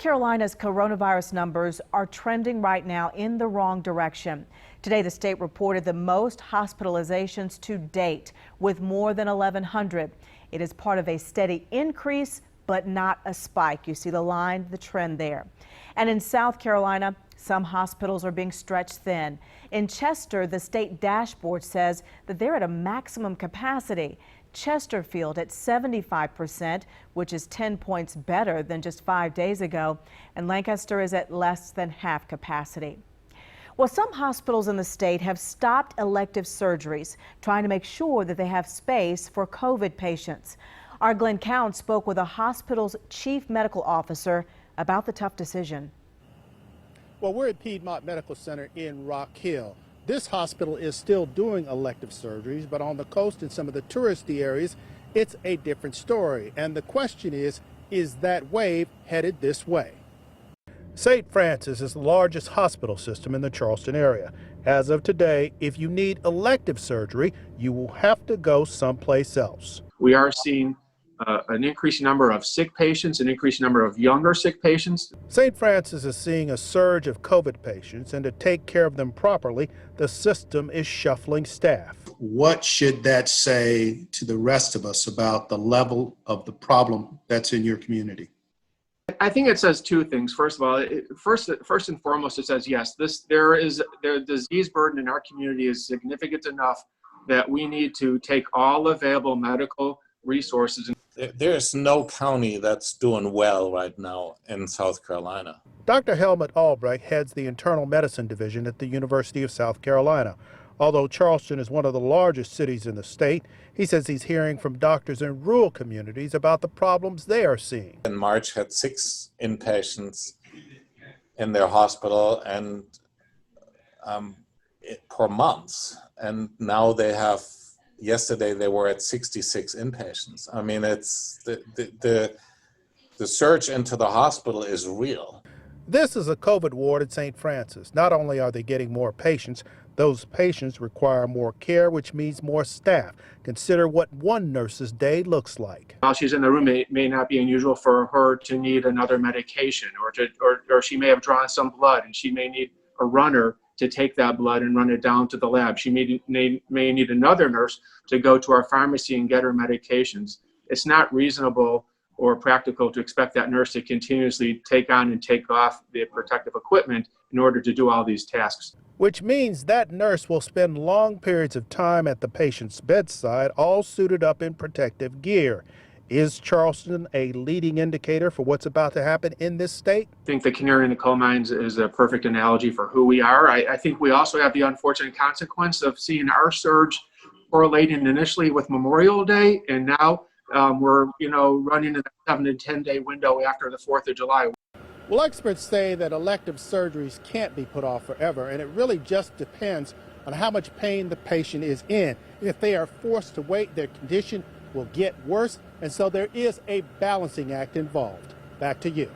Carolina's coronavirus numbers are trending right now in the wrong direction. Today, the state reported the most hospitalizations to date, with more than 1,100. It is part of a steady increase, but not a spike. You see the line, the trend there. And in South Carolina, some hospitals are being stretched thin. In Chester, the state dashboard says that they're at a maximum capacity. Chesterfield at 75%, which is 10 points better than just 5 days ago, and Lancaster is at less than half capacity. Well, some hospitals in the state have stopped elective surgeries, trying to make sure that they have space for COVID patients. Our Glenn Cowan spoke with a hospital's chief medical officer about the tough decision. Well, we're at Piedmont Medical Center in Rock Hill. This hospital is still doing elective surgeries, but on the coast in some of the touristy areas, it's a different story. And the question is that wave headed this way? St. Francis is the largest hospital system in the Charleston area. As of today, if you need elective surgery, you will have to go someplace else. We are seeing an increasing number of sick patients, an increasing number of younger sick patients. St. Francis is seeing a surge of COVID patients, and to take care of them properly, the system is shuffling staff. What should that say to the rest of us about the level of the problem that's in your community? I think it says two things. First of all, first and foremost, it says yes, the disease burden in our community is significant enough that we need to take all available medical resources. There's no county that's doing well right now in South Carolina. Dr. Helmut Albrecht heads the internal medicine division at the University of South Carolina. Although Charleston is one of the largest cities in the state, he says he's hearing from doctors in rural communities about the problems they are seeing. In March, had 6 inpatients in their hospital and per month, and now they have. Yesterday they were at 66 inpatients. I mean, it's the surge into the hospital is real. This is a COVID ward at St. Francis. Not only are they getting more patients, those patients require more care, which means more staff. Consider what one nurse's day looks like. While she's in the room, it may not be unusual for her to need another medication, or she may have drawn some blood and she may need a runner to take that blood and run it down to the lab. She may need another nurse to go to our pharmacy and get her medications. It's not reasonable or practical to expect that nurse to continuously take on and take off the protective equipment in order to do all these tasks. Which means that nurse will spend long periods of time at the patient's bedside, all suited up in protective gear. Is Charleston a leading indicator for what's about to happen in this state? I think the canary in the coal mines is a perfect analogy for who we are. I think we also have the unfortunate consequence of seeing our surge correlating initially with Memorial Day, and now we're running in a 7 to 10 day window after the 4th of July. Well, experts say that elective surgeries can't be put off forever, and it really just depends on how much pain the patient is in. If they are forced to wait, their condition will get worse, and so there is a balancing act involved. Back to you.